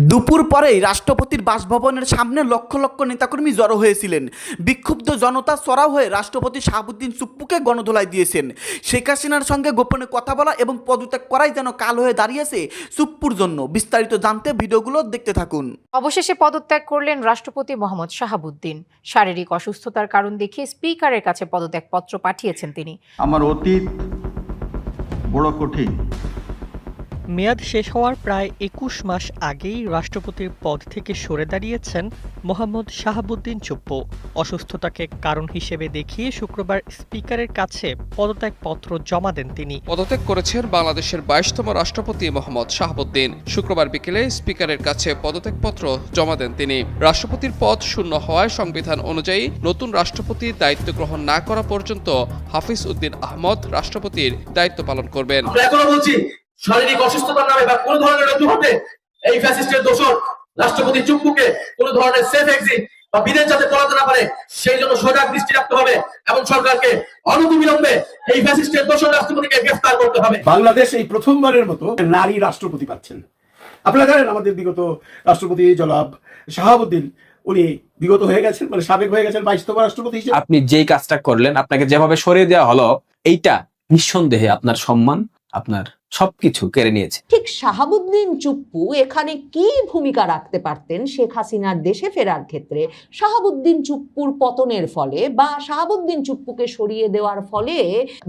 দুপুর পরেই রাষ্ট্রপতির বাসভবনের সামনে লক্ষ লক্ষ নেতাকর্মী জড়ো হয়েছিলেন। বিক্ষুব্ধ জনতা চড়াও হয়ে রাষ্ট্রপতি শাহাবুদ্দিন চুপ্পুকে গণধোলাই দিয়েছেন। শেখ হাসিনার সঙ্গে গোপনে কথা বলা এবং পদত্যাগ করাই যেন কাল হয়ে দাঁড়িয়েছে চুপ্পুর জন্য। বিস্তারিত জানতে ভিডিওগুলো দেখতে থাকুন। অবশেষে পদত্যাগ করলেন রাষ্ট্রপতি মোহাম্মদ শাহাবুদ্দিন। শারীরিক অসুস্থতার কারণ দেখিয়ে স্পিকারের কাছে পদত্যাগপত্র পাঠিয়েছেন তিনি। আমার অতীত বড় কঠিন। মেয়াদ শেষ হওয়ার প্রায় ২১ মাস আগেই রাষ্ট্রপতির পদ থেকে সরে দাঁড়িয়েছেন মোহাম্মদ শাহাবুদ্দিন চুপ্পু। অসুস্থতাকে কারণ হিসেবে দেখিয়ে শুক্রবার স্পিকারের কাছে পদত্যাগপত্র জমা দেন তিনি। পদত্যাগ করেছেন বাংলাদেশের ২২তম রাষ্ট্রপতি মোহাম্মদ শাহাবুদ্দিন। শুক্রবার বিকেলে স্পিকারের কাছে পদত্যাগপত্র জমা দেন তিনি। রাষ্ট্রপতির পদ শূন্য হওয়ায় সংবিধান অনুযায়ী নতুন রাষ্ট্রপতি দায়িত্ব গ্রহণ না করা পর্যন্ত হাফিজ উদ্দিন আহমদ রাষ্ট্রপতির দায়িত্ব পালন করবেন। শারীরিক অসুস্থতার নামে বা কোন ধরনের অজুহাতে এই ফ্যাসিস্টের দোষর রাষ্ট্রপতি চুপ্পুকে কোন ধরনের সেফ এক্সিট বা বিদেশ যাতে পলাতে না পারে সেই জন্য সজাগ দৃষ্টি রাখতে হবে এবং সরকারকে অনতিবিলম্বে এই ফ্যাসিস্টের দোষর রাষ্ট্রপতিকে গ্রেফতার করতে হবে। বাংলাদেশ এই প্রথমবারের মতো নারী রাষ্ট্রপতি পাচ্ছেন। আপনারা জানেন আমাদের বিগত রাষ্ট্রপতি জনাব শাহাবুদ্দিন উনি বিগত হয়ে গেছেন, মানে সাবেক হয়ে গেছেন 22তম রাষ্ট্রপতি হিসেবে। আপনি যেই কাজটা করলেন, আপনাকে যেভাবে সরিয়ে দেওয়া হলো, এইটা নিঃসন্দেহে আপনার সম্মান, আপনার সবকিছু কেড়ে নিয়েছে। ঠিক শাহাবুদ্দিন চুপ্পু এখানে কি ভূমিকা রাখতে পারতেন শেখ হাসিনার দেশে ফেরার ক্ষেত্রে? শাহাবুদ্দিন চুপ্পুর পতনের ফলে বা শাহাবুদ্দিন চুপ্পুকে সরিয়ে দেওয়ার ফলে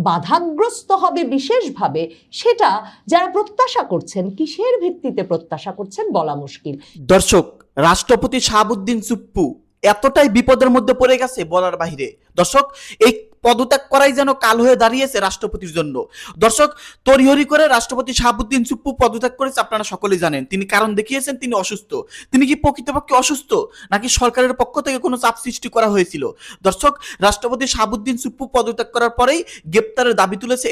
বাধাগ্রস্ত হবে বিশেষভাবে, সেটা যারা প্রত্যাশা করছেন, কিসের ভিত্তিতে প্রত্যাশা করছেন বলা মুশকিল। দর্শক, রাষ্ট্রপতি শাহাবুদ্দিন চুপ্পু এতটাই বিপদের মধ্যে পড়ে গেছে বলার বাহিরে। দর্শক, এই পদত্যাগ করাই যেন কাল হয়ে দাঁড়িয়েছে রাষ্ট্রপতির জন্য। দর্শক, তড়িহড়ি করে রাষ্ট্রপতি শাহাবুদ্দিন চুপ্পু পদত্যাগ করেছে, আপনারা সকলেই জানেন। তিনি কারণ দেখিয়েছেন তিনি অসুস্থ। তিনি কি প্রকৃতপক্ষে অসুস্থ নাকি সরকারের পক্ষ থেকে কোনো চাপ সৃষ্টি করা হয়েছিল? দর্শক, রাষ্ট্রপতি শাহাবুদ্দিন চুপ্পু পদত্যাগ করার পরেই গ্রেপ্তারের দাবি তুলেছে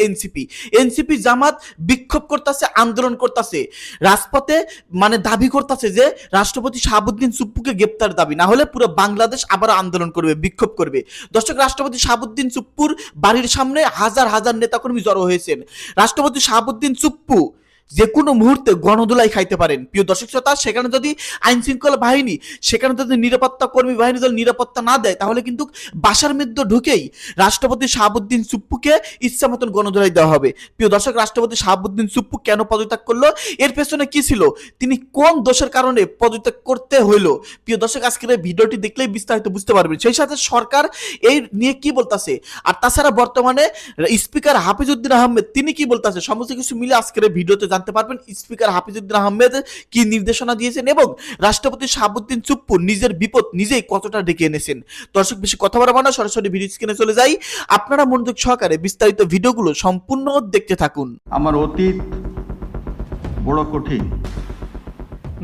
এনসিপি জামাত বিক্ষোভ করতেছে, আন্দোলন করতেছে, রাজপথে মানে দাবি করতেছে যে রাষ্ট্রপতি শাহাবুদ্দিন চুপ্পুকে গ্রেপ্তার দাবি না হলে পুরো বাংলাদেশ আবার আন্দোলন করবে, বিক্ষোভ করবে। দর্শক, রাষ্ট্রপতি শাহাবুদ্দিন চুপ্পুর বাড়ির সামনে হাজার হাজার নেতাকর্মী জড়ো হয়েছেন। রাষ্ট্রপতি শাহাবুদ্দিন চুপ্পু যে কোনো মুহূর্তে গণধোলাই খাইতে পারেন। প্রিয় দর্শক শ্রোতা, সেখানে যদি আইন শৃঙ্খলা বাহিনী, সেখানে যদি নিরাপত্তা কর্মী বাহিনী যদি নিরাপত্তা না দেয়, তাহলে কিন্তু বাসার মধ্যে ঢুকেই রাষ্ট্রপতি শাহাবুদ্দিন চুপ্পুকে ইচ্ছা মতন গণধোলাই দেওয়া হবে। প্রিয় দর্শক, রাষ্ট্রপতি শাহাবুদ্দিন চুপ্পু কেন পদত্যাগ করলো, এর পেছনে কি ছিল, তিনি কোন দোষের কারণে পদত্যাগ করতে হইলো, প্রিয় দর্শক আজকের এই ভিডিওটি দেখলেই বিস্তারিত বুঝতে পারবেন। সেই সাথে সরকার এই নিয়ে কি বলতেছে, আর তাছাড়া বর্তমানে স্পিকার হাফিজ উদ্দিন আহমেদ তিনি কি বলতেছে, সমস্ত কিছু মিলে আজকের এই ভিডিওতে জানতে পারবেন। স্পিকার হাফিজ উদ্দিন আহমেদ কি নির্দেশনা দিয়েছেন এবং রাষ্ট্রপতি শাহাবুদ্দিন চুপ্পু নিজের বিপদ নিজেই কতটা ডেকে এনেছেন। দর্শক, বেশি কথা বলবো না, সরাসরি ভিডিও স্ক্রিনে চলে যাই। আপনারা মনোযোগ সহকারে বিস্তারিত ভিডিওগুলো সম্পূর্ণ দেখতে থাকুন। আমার অতীত বড় কঠিন।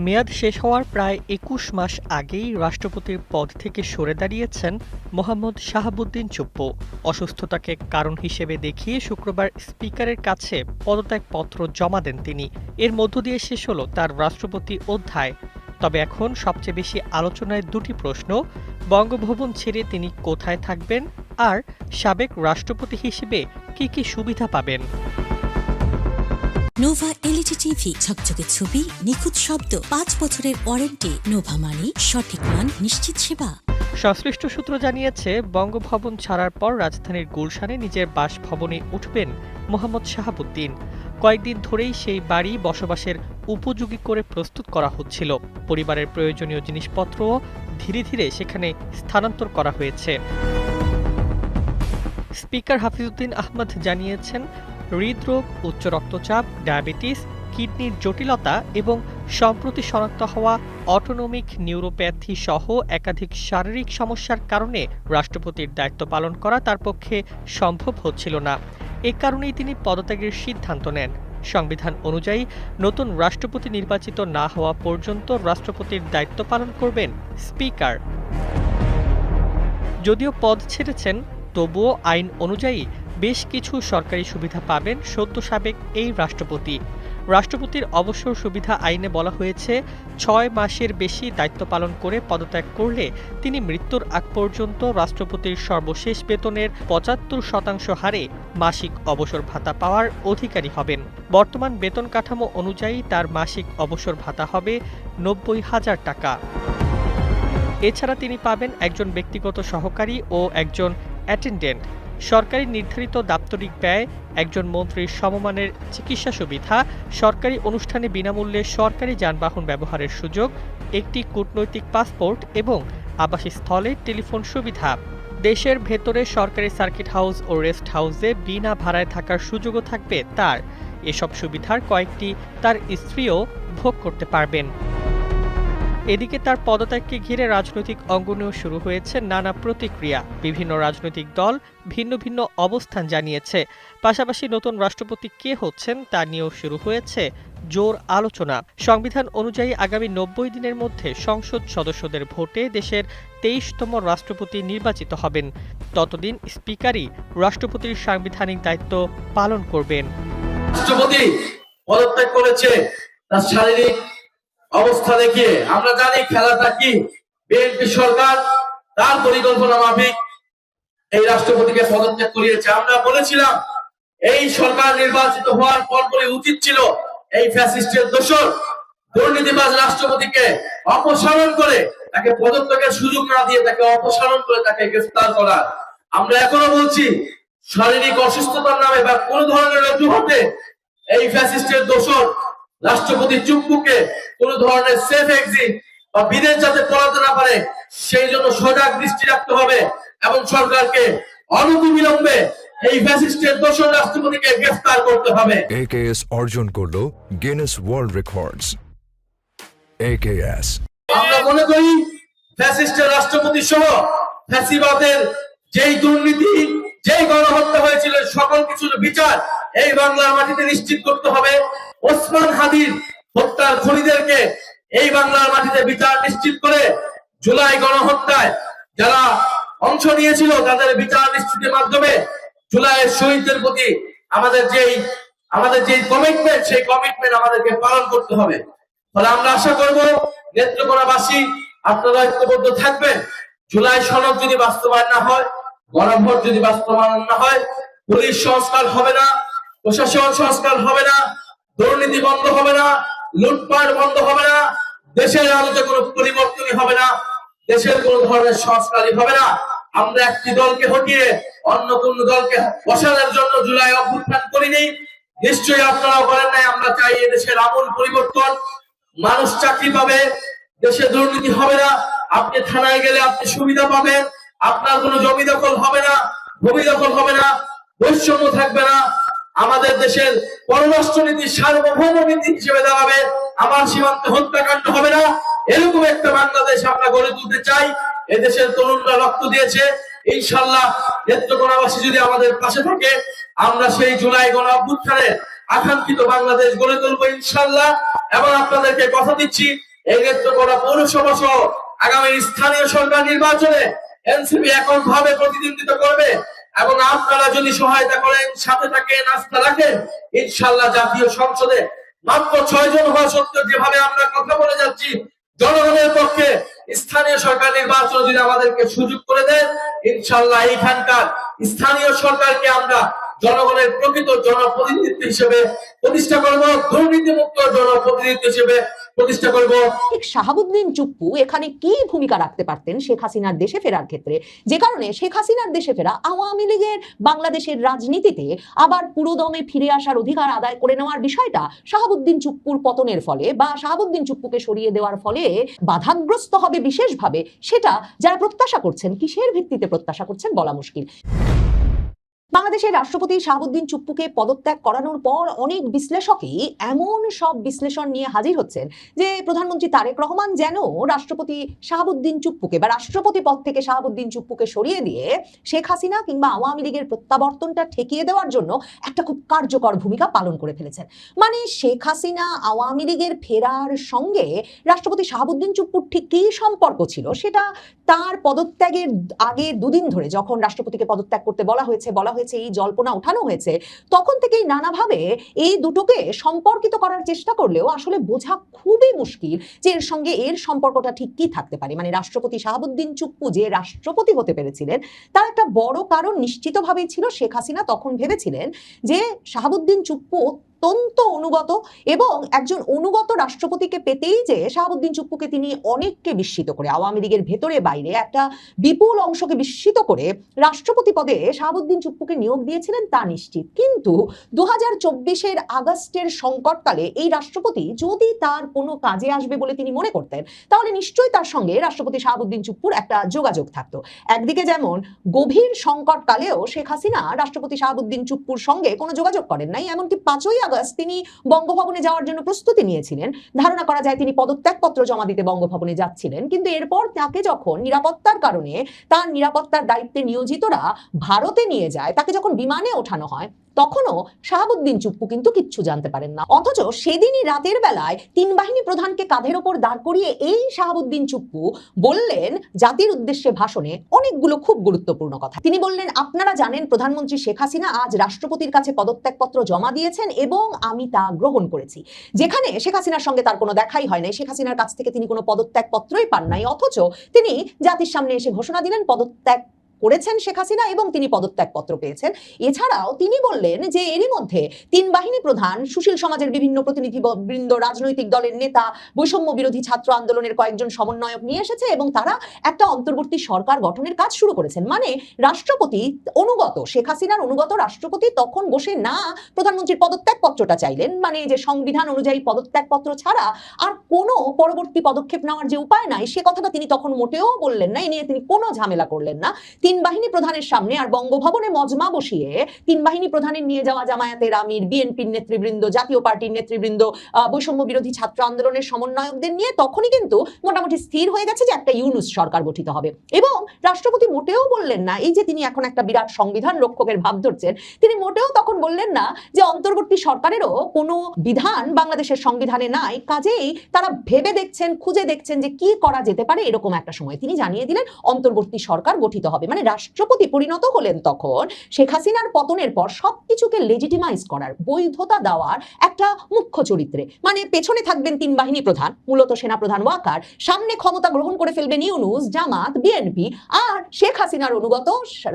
মেয়াদ শেষ হওয়ার প্রায় ২১ মাস আগেই রাষ্ট্রপতির পদ থেকে সরে দাঁড়িয়েছেন মোহাম্মদ শাহাবুদ্দিন চুপ্পু। অসুস্থতাকে কারণ হিসেবে দেখিয়ে শুক্রবার স্পিকারের কাছে পদত্যাগপত্র জমা দেন তিনি। এর মধ্য দিয়ে শেষ হল তার রাষ্ট্রপতি অধ্যায়। তবে এখন সবচেয়ে বেশি আলোচনায় দুটি প্রশ্ন: বঙ্গভবন ছেড়ে তিনি কোথায় থাকবেন, আর সাবেক রাষ্ট্রপতি হিসেবে কি কি সুবিধা পাবেন। নোভা এলইডি টিভি, ঝকঝকে ছবি, নিখুঁত শব্দ, 5 বছরের ওয়ারেন্টি। নোভা মানি সঠিক মান, নিশ্চিত সেবা। সংশ্লিষ্ট সূত্র জানিয়েছে, বঙ্গভবন ছাড়ার পর রাজধানীর গুলশানে নিজের বাসভবনে উঠবেন মোহাম্মদ শাহাবুদ্দিন। কয়েকদিন ধরেই সেই বাড়ি বসবাসের উপযোগী করে প্রস্তুত করা হচ্ছিল। পরিবারের প্রয়োজনীয় জিনিসপত্রও ধীরে ধীরে সেখানে স্থানান্তর করা হয়েছে। স্পিকার হাফিজ উদ্দিন আহমদ জানিয়েছেন, হৃদরোগ, উচ্চ রক্তচাপ, ডায়াবেটিস, কিডনির জটিলতা এবং সম্প্রতি শনাক্ত হওয়া অটোনমিক নিউরোপ্যাথি সহ একাধিক শারীরিক সমস্যার কারণে রাষ্ট্রপতির দায়িত্ব পালন করা তার পক্ষে সম্ভব হচ্ছিল না। এ কারণেই তিনি পদত্যাগের সিদ্ধান্ত নেন। সংবিধান অনুযায়ী নতুন রাষ্ট্রপতি নির্বাচিত না হওয়া পর্যন্ত রাষ্ট্রপতির দায়িত্ব পালন করবেন স্পিকার। যদিও পদ ছেড়েছেন, তবুও আইন অনুযায়ী বেশ কিছু সরকারি সুবিধা পাবেন সদ্য সাবেক এই রাষ্ট্রপতি। রাষ্ট্রপতির অবসর সুবিধা আইনে বলা হয়েছে ৬ মাসের বেশি দায়িত্ব পালন করে পদত্যাগ করলে তিনি মৃত্যুর আগ পর্যন্ত রাষ্ট্রপতির সর্বশেষ বেতনের ৭৫% হারে মাসিক অবসর ভাতা পাওয়ার অধিকারী হবেন। বর্তমান বেতন কাঠামো অনুযায়ী তার মাসিক অবসর ভাতা হবে ৯০,০০০ টাকা। এছাড়া তিনি পাবেন একজন ব্যক্তিগত সহকারী ও একজন অ্যাটেন্ডেন্ট, সরকারি নির্ধারিত দাপ্তরিক ব্যয়, একজন মন্ত্রীর সমমানের চিকিৎসা সুবিধা, সরকারি অনুষ্ঠানে বিনামূল্যে সরকারি যানবাহন ব্যবহারের সুযোগ, একটি কূটনৈতিক পাসপোর্ট এবং আবাসস্থলে টেলিফোন সুবিধা। দেশের ভেতরে সরকারি সার্কিট হাউস ও রেস্ট হাউসে বিনা ভাড়ায় থাকার সুযোগও থাকবে তার। এসব সুবিধার কয়েকটি তার স্ত্রীও ভোগ করতে পারবেন। এদিকে তার পদত্যাগকে ঘিরে রাজনৈতিক অঙ্গনেও শুরু হয়েছে নানা প্রতিক্রিয়া। বিভিন্ন রাজনৈতিক দল ভিন্ন ভিন্ন অবস্থান জানিয়েছে। পাশাপাশি নতুন রাষ্ট্রপতি কে হচ্ছেন তা নিয়েও শুরু হয়েছে জোর আলোচনা। সংবিধান অনুযায়ী আগামী ৯০ দিনের মধ্যে সংসদ সদস্যদের ভোটে দেশের ২৩তম রাষ্ট্রপতি নির্বাচিত হবেন। ততদিন স্পিকারই রাষ্ট্রপতির সাংবিধানিক দায়িত্ব পালন করবেন। রাষ্ট্রপতি পদত্যাগ করেছে তার শারীরিক অবস্থা দেখিয়ে। আমরা জানি খেলাটা কি। বিএনপি সরকার তার পরিকল্পনা মাফিক এই রাষ্ট্রপতিকে পদত্যাগ করিয়েছে। আমরা বলেছিলাম এই সরকার নির্বাচিত হওয়ার পরপরই উচিত ছিল এই ফ্যাসিস্টের দোসর দুর্নীতিবাজ রাষ্ট্রপতিকে অপসারণ করে তাকে পদত্যাগের সুযোগ না দিয়ে তাকে অপসারণ করে তাকে গ্রেফতার করা। আমরা এখনো বলছি শারীরিক অসুস্থতার নামে বা কোন ধরনের অজুহাতে এই ফ্যাসিস্টের দোসর রাষ্ট্রপতি চুপ্পুকে কোন ধরনের সেফ এক্সিট বা বিদেশ যাতে পড়াতে না পারে সেই জন্য সজাগ দৃষ্টি রাখতে হবে এবং সরকারকে অনতিবিলম্বে এই ফ্যাসিস্টের দোসর রাষ্ট্রপতিকে গ্রেফতার করতে হবে। AKS অর্জন করলো গিনেস ওয়ার্ল্ড রেকর্ডস। AKS আমরা মনে করি ফ্যাসিস্টের রাষ্ট্রপতি সহ ফ্যাসিবাদের যেই দুর্নীতি যেই গণহত্যা হয়েছিল সকল কিছুর বিচার এই বাংলার মাটিতে নিশ্চিত করতে হবে। ওসমান হাদির হত্যার খুনিদেরকে এই বাংলার মাটিতে বিচার নিশ্চিত করে জুলাই গণহত্যায় যারা অংশ নিয়েছিল তাদের বিচার নিশ্চিতের মাধ্যমে জুলাইয়ের শহীদদের প্রতি আমাদের যেই কমিটমেন্ট সেই কমিটমেন্ট আমাদেরকে পালন করতে হবে। ফলে আমরা আশা করব নেত্রকোনাবাসী আপনারা ঐক্যবদ্ধ থাকবেন। জুলাই সনদ যদি বাস্তবায়ন না হয়, গণভোট যদি বাস্তবায়ন না হয়, পুলিশ সংস্কার হবে না, প্রশাসন সংস্কার হবে না, দুর্নীতি বন্ধ হবে না, লুটপাট বন্ধ হবে না, দেশের আলোতে কোনো পরিবর্তনই হবে না, দেশের কোন ধরনের সংস্কারই হবে না। আমরা একটি দলকে হটিয়ে অন্য কোন দলকে বসানোর জন্য জুলাই অভ্যুত্থান করিনি। নিশ্চয়ই আপনারাও বলেন নাই। আমরা চাই দেশের আমূল পরিবর্তন। মানুষ চাকরি পাবে, দেশে দুর্নীতি হবে না, আপনি থানায় গেলে আপনি সুবিধা পাবেন, আপনার কোনো জমি দখল হবে না, ভূমি দখল হবে না, বৈষম্য থাকবে না, আমাদের দেশের পররাষ্ট্রনীতি সার্বভৌম নীতি হিসেবে দাঁড়াবে, আমার সীমান্তে হত্যাকাণ্ড হবে না। এরকম একটা বাংলাদেশ আমরা গড়ে তুলতে চাই। এদেশের তরুণরা রক্ত দিয়েছে। ইনশাআল্লাহ নেত্রকোনাবাসী যদি আমাদের পাশে থাকে আমরা সেই জুলাই গণ অভ্যুত্থানের আকাঙ্ক্ষিত বাংলাদেশ গড়ে তুলবো ইনশাআল্লাহ। এবং আপনাদেরকে কথা দিচ্ছি এই নেত্রকোনা পৌরসভা সহ আগামী স্থানীয় সরকার নির্বাচনে এনসিপি এককভাবে প্রতিদ্বন্দ্বিতা করবে এবং আপনারা যদি সহায়তা করেন, সাথে থাকেন, আস্থা রাখেন, ইনশাআল্লাহ জাতীয় সংসদে মাত্র 6 জন হওয়া সত্ত্বেও যেভাবে আমরা কথা বলে যাচ্ছি জনগণের পক্ষে স্থানীয় সরকার নির্বাচন যদি আমাদেরকে সুযোগ করে দেন, ইনশাআল্লাহ এইখানকার স্থানীয় সরকারকে আমরা জনগণের প্রকৃত জনপ্রতিনিধিত্ব হিসেবে প্রতিষ্ঠা করব, দুর্নীতিমুক্ত জনপ্রতিনিধিত্ব হিসেবে প্রতিষ্ঠা করব। ঠিক শাহাবুদ্দিন চুপ্পু এখানে কি ভূমিকা রাখতে পারতেন শেখ হাসিনার দেশে ফেরার ক্ষেত্রে, যে কারণে শেখ হাসিনার দেশে ফেরা আওয়ামী লীগের বাংলাদেশের রাজনীতিতে আবার পুরোদমে ফিরে আসার অধিকার আদায় করে নেওয়ার বিষয়টা শাহাবুদ্দিন চুপ্পুর পতনের ফলে বা শাহাবুদ্দিন চুপ্পুকে সরিয়ে দেওয়ার ফলে বাধাগ্রস্ত হবে বিশেষভাবে, সেটা যারা প্রত্যাশা করছেন, কিসের ভিত্তিতে প্রত্যাশা করছেন বলা মুশকিল। বাংলাদেশের রাষ্ট্রপতি শাহাবুদ্দিন চুপ্পুকে পদত্যাগ করানোর পর অনেক বিশ্লেষকই এমন সব বিশ্লেষণ নিয়ে হাজির হচ্ছেন যে প্রধানমন্ত্রী তারেক রহমান যেন রাষ্ট্রপতি শাহাবুদ্দিন চুপ্পুকে বা রাষ্ট্রপতি পদ থেকে শাহাবুদ্দিন চুপ্পুকে সরিয়ে দিয়ে শেখ হাসিনা কিংবা আওয়ামী লীগের প্রত্যাবর্তনটা ঠেকিয়ে দেওয়ার জন্য একটা খুব কার্যকর ভূমিকা পালন করে ফেলেছেন। মানে শেখ হাসিনা আওয়ামী লীগের ফেরার সঙ্গে রাষ্ট্রপতি শাহাবুদ্দিন চুপ্পুর ঠিক কী সম্পর্ক ছিল সেটা তার পদত্যাগের আগে দুদিন ধরে যখন রাষ্ট্রপতিকে পদত্যাগ করতে বলা হয়েছে হয়েছে, এই জল্পনা ওঠানো হয়েছে, তখন থেকেই নানাভাবে এই দুটোকে সম্পর্কিত করার চেষ্টা করলেও আসলে বোঝা খুবই মুশকিল যে এর সঙ্গে এর সম্পর্কটা ঠিক কি থাকতে পারে। মানে রাষ্ট্রপতি শাহাবুদ্দিন চুপ্পু যে রাষ্ট্রপতি হতে পেরেছিলেন তার একটা বড় কারণ নিশ্চিতভাবেই ছিল শেখ হাসিনা তখন ভেবেছিলেন যে শাহাবুদ্দিন চুপ্পু অত্যন্ত অনুগত এবং একজন অনুগত রাষ্ট্রপতিকে পেতেই যে শাহাবুদ্দিন চুপ্পুকে তিনি অনেককে বিস্মিত করে, আওয়ামী লীগের ভেতরে বাইরে একটা বিপুল অংশকে বিস্মিত করে রাষ্ট্রপতি পদে শাহাবুদ্দিন চুপ্পুকে নিয়োগ দিয়েছিলেন তা নিশ্চিত। কিন্তু 2024-এর আগস্টের সংকটকালে এই রাষ্ট্রপতি যদি তার কোনো কাজে আসবে বলে তিনি মনে করতেন তাহলে নিশ্চয়ই তার সঙ্গে রাষ্ট্রপতি শাহাবুদ্দিন চুপ্পুর একটা যোগাযোগ থাকতো। একদিকে যেমন গভীর সংকটকালেও শেখ হাসিনা রাষ্ট্রপতি শাহাবুদ্দিন চুপ্পুর সঙ্গে কোনো যোগাযোগ করেন নাই, এমনকি 5ই আগস্ট তিনি বঙ্গভবনে যাওয়ার জন্য প্রস্তুতি নিয়েছিলেন। ধারণা করা যায় তিনি পদত্যাগপত্র জমা দিতে বঙ্গভবনে যাচ্ছিলেন, কিন্তু এরপর তাকে যখন নিরাপত্তার কারণে তার নিরাপত্তার দায়িত্বে নিয়োজিতরা ভারতে নিয়ে যায়, তাকে যখন বিমানে ওঠানো হয় তখনও শাহাবুদ্দিন চুপ্পু কিন্তু কিচ্ছু জানতে পারেন না। অথচ সেদিনই রাতের বেলায় 3 বাহিনী প্রধানকে কাঁধের ওপর দাঁড় করিয়ে এই শাহাবুদ্দিন চুপ্পু বললেন জাতির উদ্দেশ্যে ভাষণে অনেকগুলো খুব গুরুত্বপূর্ণ কথা। তিনি বললেন, আপনারা জানেন প্রধানমন্ত্রী শেখ হাসিনা আজ রাষ্ট্রপতির কাছে পদত্যাগপত্র জমা দিয়েছেন এবং আমি তা গ্রহণ করেছি। যেখানে শেখ হাসিনার সঙ্গে তার কোনো দেখাই হয় নাই, শেখ হাসিনার কাছ থেকে তিনি কোনো পদত্যাগপত্রই পান নাই, অথচ তিনি জাতির সামনে এসে ঘোষণা দিলেন পদত্যাগ করেছেন শেখ হাসিনা এবং তিনি পদত্যাগপত্র পেয়েছেন। এছাড়াও তিনি বললেন যে এরই মধ্যে 3 বাহিনী প্রধান, সুশীল সমাজের বিভিন্ন প্রতিনিধিবৃন্দ, রাজনৈতিক দলের নেতা, বৈষম্য বিরোধী ছাত্র আন্দোলনের কয়েকজন সমন্বয়ক নিয়ে এসেছে এবং তারা একটা অন্তর্বর্তী সরকার গঠনের কাজ শুরু করেছেন। মানে রাষ্ট্রপতি অনুগত, শেখ হাসিনার অনুগত রাষ্ট্রপতি তখন বসে না প্রধানমন্ত্রীর পদত্যাগপত্রটা চাইলেন, মানে যে সংবিধান অনুযায়ী পদত্যাগপত্র ছাড়া আর কোনো পরবর্তী পদক্ষেপ নেওয়ার যে উপায় নাই সে কথাটা তিনি তখন মোটেও বললেন না, এ নিয়ে তিনি কোনো ঝামেলা করলেন না। 3 বাহিনী প্রধানের সামনে আর বঙ্গভবনে মজমা বসিয়ে 3 বাহিনী প্রধানের নিয়ে যাওয়া জামায়াতের আমির, বিএনপির নেতৃবৃন্দ, জাতীয় পার্টির নেতৃবৃন্দ, বৈষম্য বিরোধী ছাত্র আন্দোলনের সমন্বয়কদের নিয়ে তখনই কিন্তু মোটামুটি স্থির হয়ে গেছে যে একটা ইউনুস সরকার গঠিত হবে। এবং রাষ্ট্রপতি মোটেও বললেন না, এই যে তিনি এখন একটা বিরাট সংবিধান রক্ষকের ভাব ধরছেন, তিনি মোটেও তখন বললেন না যে অন্তর্বর্তী সরকারেরও কোনো বিধান বাংলাদেশের সংবিধানে নাই, কাজেই তারা ভেবে দেখছেন, খুঁজে দেখছেন যে কি করা যেতে পারে। এরকম একটা সময় তিনি জানিয়ে দিলেন অন্তর্বর্তী সরকার গঠিত হবে। মানে রাষ্ট্রপতি পরিণত হলেন তখন শেখ হাসিনার পতনের পর সবকিছুকে লেজিটিমাইজ করার, বৈধতা দেওয়ার একটা মুখ্য চরিত্রে। মানে পেছনে থাকবেন 3 বাহিনী প্রধান, মূলত সেনাপ্রধান ওয়াকার, সামনে ক্ষমতা গ্রহণ করে ফেলবেন ইউনুস, জামাত, বিএনপি, আর শেখ হাসিনার অনুগত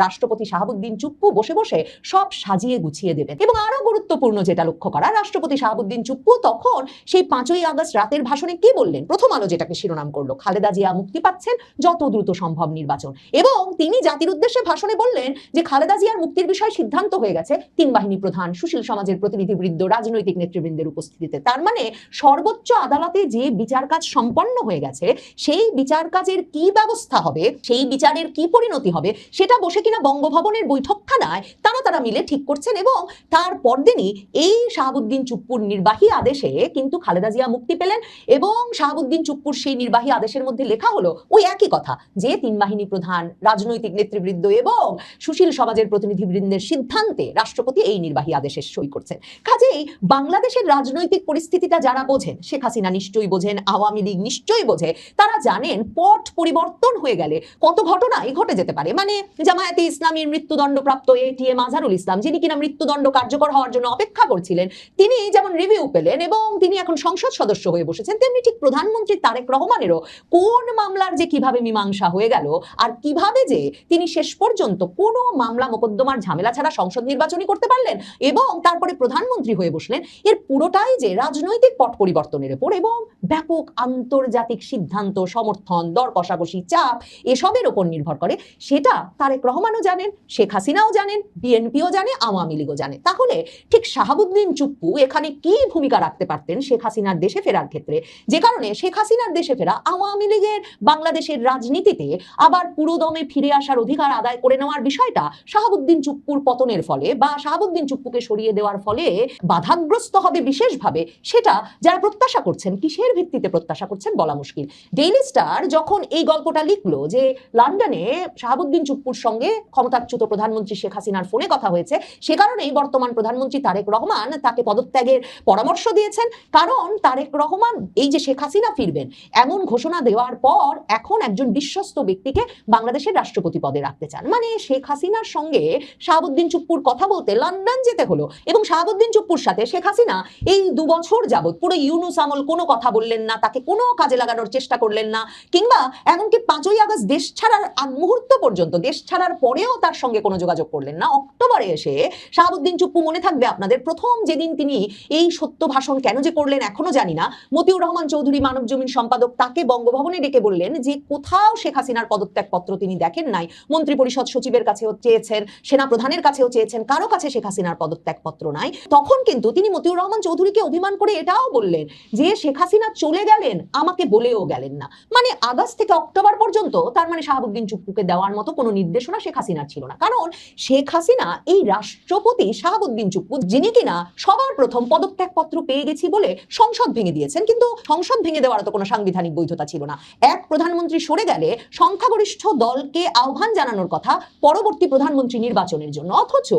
রাষ্ট্রপতি শাহাবুদ্দিন চুপ্পু বসে বসে সব সাজিয়ে গুছিয়ে দেবেন। এবং আরো গুরুত্বপূর্ণ যেটা লক্ষ্য করা, রাষ্ট্রপতি শাহাবুদ্দিন চুপ্পু তখন সেই 5ই আগস্ট রাতের ভাষণে কি বললেন? প্রথম আলো যেটাকে শিরোনাম করলো, খালেদা জিয়া মুক্তি পাচ্ছেন, যত দ্রুত সম্ভব নির্বাচন। এবং তিনি জাতির উদ্দেশ্যে ভাষণে বললেন যে খালেদা জিয়ার মুক্তির বিষয়ে সিদ্ধান্ত হয়ে গেছে 3 বাহিনী প্রধান, সুশীল সমাজের প্রতিনিধিবৃন্দ, রাজনৈতিক নেতৃবৃন্দের উপস্থিতিতে। তার মানে সর্বোচ্চ আদালতে যে বিচার কাজ সম্পন্ন হয়ে গেছে সেই বিচার কাজের কি ব্যবস্থা হবে, সেই বিচারের কি পরিণতি হবে, সেটা বসে কিনা বঙ্গভবনের বৈঠকখানায় তারা মিলে ঠিক করছেন। এবং তার পরদিনই এই শাহাবুদ্দিন চুপ্পুর নির্বাহী আদেশে কিন্তু খালেদা জিয়া মুক্তি পেলেন এবং শাহাবুদ্দিন চুপ্পুর সেই নির্বাহী আদেশের মধ্যে লেখা হলো ওই একই কথা যে 3 বাহিনী প্রধান, রাজনৈতিক নেতৃবৃন্দ এবং সুশীল সমাজের প্রতিনিধিবৃন্দের সিদ্ধান্তে রাষ্ট্রপতি এই নির্বাহী আদেশে সই করছেন। কাজেই বাংলাদেশের রাজনৈতিক পরিস্থিতিটা যারা বোঝেন, শেখ হাসিনা নিশ্চয়ই বোঝেন, আওয়ামী লীগ নিশ্চয়ই বোঝে, তারা জানেন পট পরিবর্তন হয়ে গেলে কত ঘটনাই ঘটে যেতে পারে। মানে জামায়াতে ইসলামীর মৃত্যুদণ্ডপ্রাপ্ত এটিএম আজহারুল ইসলাম, যিনি কিনা মৃত্যুদণ্ড কার্যকর হওয়ার জন্য অপেক্ষা করছিলেন, তিনি যেমন রিভিউ পেলেন এবং তিনি এখন সংসদ সদস্য হয়ে বসেছেন, তেমনি ঠিক প্রধানমন্ত্রী তারেক রহমানেরও কোন মামলার যে কিভাবে মীমাংসা হয়ে গেল আর কিভাবে যে তিনি শেষ পর্যন্ত কোনো মামলা মোকদ্দমার ঝামেলা ছাড়া সংসদ নির্বাচনই করতে পারলেন এবং তারপরে প্রধানমন্ত্রী হয়ে বসলেন, এর পুরোটাই যে রাজনৈতিক পট পরিবর্তনের উপর এবং ব্যাপক আন্তর্জাতিক সিদ্ধান্ত, সমর্থন, দর কষাকষি, চাপ এসবের উপর নির্ভর করে। সেটা তারেক রহমানও জানেন, শেখ হাসিনাও জানেন, বিএনপিও জানে, আওয়ামী লীগও জানে। তাহলে ঠিক শাহাবুদ্দিন চুপ্পু এখানে কি ভূমিকা রাখতে পারতেন শেখ হাসিনার দেশে ফেরার ক্ষেত্রে, যে কারণে শেখ হাসিনার দেশে ফেরা আওয়ামী লীগের বাংলাদেশের রাজনীতিতে আবার পুরোদমে ফিরে আসার অধিকার আদায় করে নেওয়ার বিষয়টা শাহাবুদ্দিন চুপ্পুর পতনের ফলে বা শাহাবুদ্দিন চুপ্পুকে সরিয়ে দেওয়ার ফলে বাধাগ্রস্ত হবে বিশেষভাবে, সেটা যারা প্রত্যাশা করছেন, কিসের ভিত্তিতে প্রত্যাশা করছেন বলা মুশকিল। ডেইলি স্টার যখন এই গল্পটা লিখলো যে লন্ডনে শাহাবুদ্দিন চুপ্পুর সঙ্গে ক্ষমতাচ্যুত প্রধানমন্ত্রী শেখ হাসিনার ফোনে কথা হয়েছে, সে কারণেই বর্তমান প্রধানমন্ত্রী তারেক রহমান তাকে পদত্যাগের পরামর্শ দিয়েছেন, কারণ তারেক রহমান এই যে শেখ হাসিনা ফিরবেন এমন ঘোষণা দেওয়ার পর এখন একজন বিশ্বস্ত ব্যক্তিকে বাংলাদেশের রাষ্ট্রপতি পদে পদে রাখতে চান। মানে শেখ হাসিনার সঙ্গে শাহাবুদ্দিন চুপ্পুর কথা বলতে লন্ডন যেতে হলো, এবং শাহাবুদ্দিন চুপ্পুর সাথে শেখ হাসিনা এই 2 বছর যাবত পুরো ইউনুস আমল কোনো কথা বললেন না, তাকে কোনো কাজে লাগানোর চেষ্টা করলেন না, কিংবা এমনকি 5ই আগস্ট দেশ ছাড়ার আগ মুহূর্ত পর্যন্ত, দেশ ছাড়ার পরেও তার সঙ্গে কোনো যোগাযোগ করলেন না। অক্টোবরে এসে শাহাবুদ্দিন চুপ্পু, মনে থাকবে আপনাদের, প্রথম যেদিন তিনি এই সত্য ভাষণ কেন যে করলেন এখনো জানি না, মতিউর রহমান চৌধুরী মানব জমিন সম্পাদক তাকে বঙ্গভবনে ডেকে বললেন যে কোথাও শেখ হাসিনার পদত্যাগপত্র তিনি দেখেন নাই, মন্ত্রী পরিষদ সচিবের কাছেও চেয়েছেন, সেনা প্রধানের কাছেও চেয়েছেন, কারো কাছে শেখ হাসিনার পদত্যাগপত্র নাই। তখন কিন্তু তিনি মতিউর রহমান চৌধুরীকে অভিমান করে এটাও বললেন যে শেখ হাসিনা চলে গেলেন, আমাকে বলেও গেলেন না। মানে আগস্ট থেকে অক্টোবর পর্যন্ত তার মানে শাহাবুদ্দিন চুপ্পুকে দেওয়ার মতো কোনো নির্দেশনা শেখ হাসিনার ছিল না। কারণ শেখ হাসিনা এই রাষ্ট্রপতি শাহাবুদ্দিন চুপ্পু, যিনি কিনা সবার প্রথম পদত্যাগপত্র পেয়ে গেছি বলে সংসদ ভেঙে দিয়েছেন, কিন্তু সংসদ ভেঙে দেওয়ার তো কোনো সাংবিধানিক বৈধতা ছিল না। এক প্রধানমন্ত্রী সরে গেলে সংখ্যাগরিষ্ঠ দলকে আহ্বান জানানোর কথা পরবর্তী প্রধানমন্ত্রী নির্বাচনের জন্য, অথচ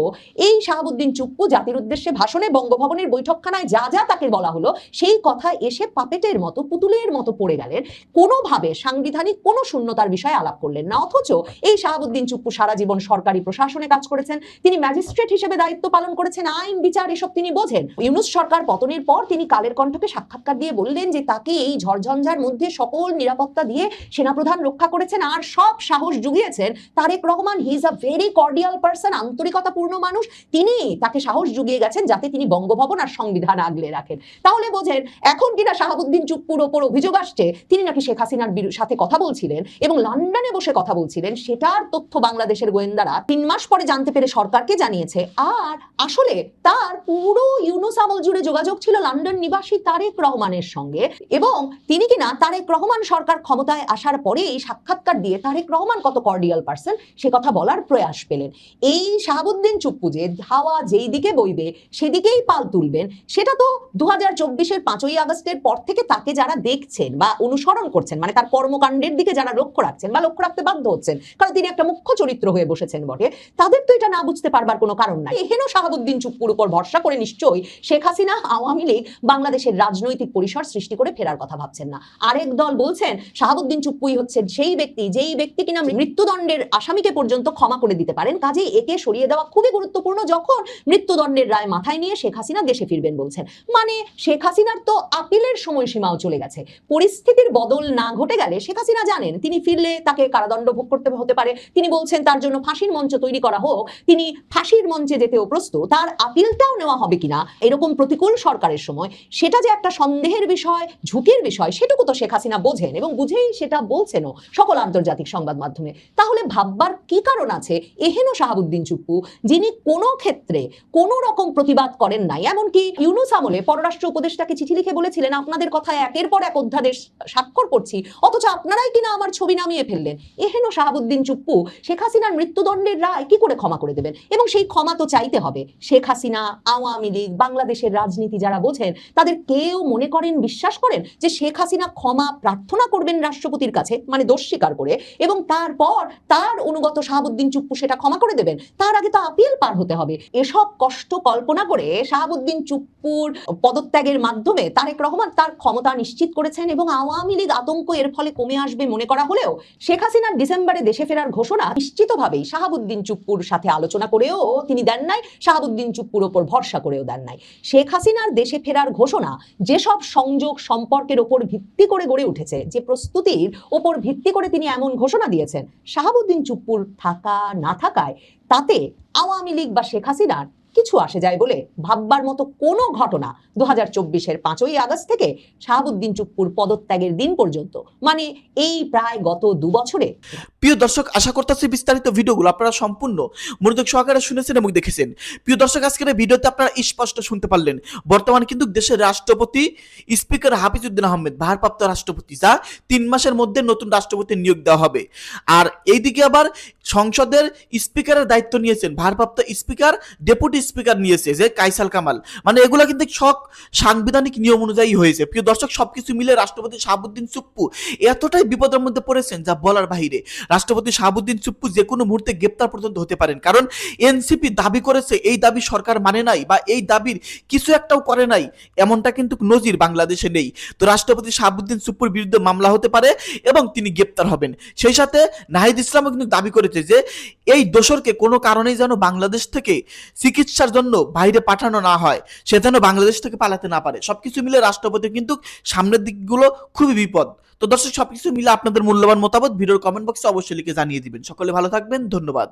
এই শাহাবুদ্দিন চুপ্পু জাতির উদ্দেশ্যে ভাষণে বঙ্গভবনের বৈঠকখানায় যা যা তাকে বলা হলো সেই কথা এসে পাপেটের মতো, পুতুলের মতো পড়ে গেলেন, কোনোভাবে সাংবিধানিক কোনো শূন্যতার বিষয়ে আলাপ করলেন না। অথচ এই শাহাবুদ্দিন চুপ্পু সারা জীবন সরকারি প্রশাসনে কাজ করেছেন, তিনি ম্যাজিস্ট্রেট হিসেবে দায়িত্ব পালন করেছেন, আইন বিচার এসব তিনি বোঝেন। ইউনুস সরকার পতনের পর তিনি কালের কণ্ঠকে সাক্ষাৎকার দিয়ে বললেন যে তাকে এই ঝড়ঝঞ্ঝার মধ্যে সকল নিরাপত্তা দিয়ে সেনাপ্রধান রক্ষা করেছেন, আর সব সাহস জুগিয়েছেন Tarique Rahman. He is a very cordial person, আন্তরিকতাপূর্ণ মানুষ, তিনি তাকে সাহস জুগিয়ে গেছেন যাতে তিনি বঙ্গভবন আর সংবিধান আগলে রাখেন। তাহলে বোঝেন এখন কিনা শাহাবুদ্দিন চুপ্পুর ওপর অভিযোগ আসছে তিনি নাকি শেখ হাসিনার সাথে কথা বলছিলেন এবং লন্ডনে বসে কথা বলছিলেন, সেটার তথ্য বাংলাদেশের গোয়েন্দারা 3 মাস পরে জানতে পেরে সরকারকে জানিয়েছে। আর আসলে তার পুরো ইউনুস আমল জুড়ে যোগাযোগ ছিল লন্ডন নিবাসী তারেক রহমানের সঙ্গে, এবং তিনি কিনা তারেক রহমান সরকার ক্ষমতায় আসার পরে এই সাক্ষাৎকার দিয়ে তারেক রহমান কত কর্ডিয়াল পারসন সে কথা বলার প্রয়াস পেলেন। এই শাহাবুদ্দিন চুপ্পু যে হাওয়া যেই দিকে বইবে সেদিকেই পাল তুলবেন, সেটা তো 2024-এর 5ই আগস্টের পর থেকে তাকে যারা দেখছেন বা অনুসরণ করছেন, মানে তার কর্মকাণ্ডের দিকে যারা লক্ষ্য রাখছেন বা লক্ষ্য রাখতে বাধ্য হচ্ছেন, কারণ তিনি একটা মুখ্য চরিত্র হয়ে বসেছেন বটে, তাদের তো এটা না বুঝতে পারবার কোনো কারণ নাই। এহেন শাহাবুদ্দিন চুপ্পুর উপর ভরসা করে নিশ্চয়ই শেখ হাসিনা, আওয়ামী লীগ বাংলাদেশের রাজনৈতিক পরিসর সৃষ্টি করে ফেরার কথা ভাবছেন না। আরেক দল বলছেন শাহাবুদ্দিন চুপ্পুই হচ্ছেন সেই ব্যক্তি যেই ব্যক্তি কিনা মৃত্যুদণ্ডের আসামিকে পর্যন্ত ক্ষমা করে দিতে পারেন, কাজে একে সরিয়ে দেওয়া খুবই গুরুত্বপূর্ণ যখন মৃত্যুদণ্ডের রায় মাথায় নিয়ে শেখ হাসিনা দেশে ফিরবেন বলছেন। মানে শেখ হাসিনার তো আপিলের সময়সীমাও চলে গেছে। পরিস্থিতির বদল না ঘটে গেলে শেখ হাসিনা জানেন তিনি ফিরলে তাকে কারাদণ্ড ভোগ করতে হতে পারে, তিনি বলছেন তার জন্য ফাঁসির মঞ্চ তৈরি করা হোক, তিনি ফাঁসির মঞ্চে যেতেও প্রস্তুত, তার আপিলটাও নেওয়া হবে কিনা এরকম প্রতিকূল সরকারের সময় সেটা যে একটা সন্দেহের বিষয়, ঝুঁকির বিষয়, সেটুকু তো শেখ হাসিনা বোঝেন এবং বুঝেই সেটা বলছেনও সকল আন্তর্জাতিক সংবাদ মাধ্যমে। তাহলে ভাববার কি কারণ আছে এহেন শাহাবুদ্দিন চুপ্পু, যিনি কোনো ক্ষেত্রে কোনো রকম প্রতিবাদ করেন নাই, এমনকি ইউনুস আমলে পররাষ্ট্র উপদেষ্টাকে চিঠি লিখে বলেছিলেন আপনাদের কথায় একের পর এক অধ্যাদেশ স্বাক্ষর করছি, অথচ আপনারাই কিনা আমার ছবি নামিয়ে ফেললেন। এহেন শাহাবুদ্দিন চুপ্পু শেখ হাসিনার মৃত্যুদণ্ডের রায় কি করে ক্ষমা করে দেবেন? এবং সেই ক্ষমা তো চাইতে হবে। শেখ হাসিনা, আওয়ামী লীগ, বাংলাদেশের রাজনীতি যারা বোঝেন তাদের কেউ মনে করেন, বিশ্বাস করেন যে শেখ হাসিনা ক্ষমা প্রার্থনা করবেন রাষ্ট্রপতির কাছে, মানে দোষ স্বীকার করে, এবং তারপর তার অনুগত শাহাবুদ্দিন চুপ্পু সেটা ক্ষমা করে দেবেন? তার আগে তো আপিল পার হতে হবে। এসব কষ্ট কল্পনা করে শাহাবুদ্দিন চুপ্পুর পদত্যাগের মাধ্যমে তারেক রহমান তার ক্ষমতা নিশ্চিত করেছেন এবং আওয়ামী লীগ আতঙ্ক এর ফলে কমে আসবে মনে করা হলেও শেখ হাসিনার ডিসেম্বরে দেশে ফেরার ঘোষণা নিশ্চিতভাবেই শাহাবুদ্দিন চুপ্পুর সাথে আলোচনা করেও তিনি দেন নাই, শাহাবুদ্দিন চুপ্পুর ওপর ভরসা করেও দেন নাই। শেখ হাসিনার দেশে ফেরার ঘোষণা যেসব সংযোগ সম্পর্কের ওপর ভিত্তি করে গড়ে উঠেছে, যে প্রস্তুতির ওপর ভিত্তি করে তিনি এমন ঘোষণা দিয়েছেন, শাহাবুদ্দিন চুপ্পুর থাকা না থাকায় তাতে আওয়ামী লীগ বা শেখ হাসিনার কিছু আসে যায় বলে ভাববার মতো কোনো ঘটনা 2024-এর 5ই আগস্ট থেকে শাহাবুদ্দিন চুপ্পুর পদত্যাগের দিন পর্যন্ত, মানে এই প্রায় গত 2 বছরে। প্রিয় দর্শক, আশা করতেছি বিস্তারিত ভিডিওগুলো আপনারা সম্পূর্ণ মনোযোগ সহকারে শুনেছেন এবং দেখেছেন। প্রিয় দর্শক, আজকের ভিডিওতে আপনারা স্পষ্ট শুনতে পারলেন বর্তমানে কিন্তু দেশের রাষ্ট্রপতি স্পিকার হাফিজউদ্দিন আহমেদ ভারপ্রাপ্ত রাষ্ট্রপতি, যা 3 মাসের মধ্যে নতুন রাষ্ট্রপতি নিয়োগ দেওয়া হবে। আর এইদিকে আবার সংসদের স্পিকারের দায়িত্ব নিয়েছেন ভারপ্রাপ্ত স্পিকার, ডেপুটি স্পিকার নিয়েছে যে কাইসাল কামাল, মানে এগুলা কিন্তু সব সাংবিধানিক নিয়ম অনুযায়ী হয়েছে। প্রিয় দর্শক, সবকিছু মিলে রাষ্ট্রপতি শাহাবুদ্দিন চুপ্পু এতটাই বিপদের মধ্যে পড়েছেন যা বলার বাহিরে। রাষ্ট্রপতি শাহাবুদ্দিন চুপ্পু যে কোনো মুহূর্তে গ্রেপ্তার পর্যন্ত হতে পারেন, কারণ এনসিপি দাবি করেছে এই দাবি সরকার মানে নাই বা এই দাবির কিছু একটাও করে নাই, এমনটা কিন্তু নজির বাংলাদেশে নেই। তো রাষ্ট্রপতি শাহাবুদ্দিন চুপ্পুর বিরুদ্ধে মামলা হতে পারে এবং তিনি গ্রেপ্তার হবেন। সেই সাথে নাহিদ ইসলামও কিন্তু দাবি করেছে যে এই দোসরকে কোনো কারণেই যেন বাংলাদেশ থেকে চিকিৎসার জন্য বাইরে পাঠানো না হয়, সে যেন বাংলাদেশ থেকে পালাতে না পারে। সবকিছু মিলে রাষ্ট্রপতির কিন্তু সামনের দিকগুলো খুবই বিপদ। তো দর্শক, সবকিছু মিলে আপনাদের মূল্যবান মতামত ভিডিওর কমেন্ট বক্সে অবশ্যই লিখে জানিয়ে দিবেন। সকলে ভালো থাকবেন, ধন্যবাদ।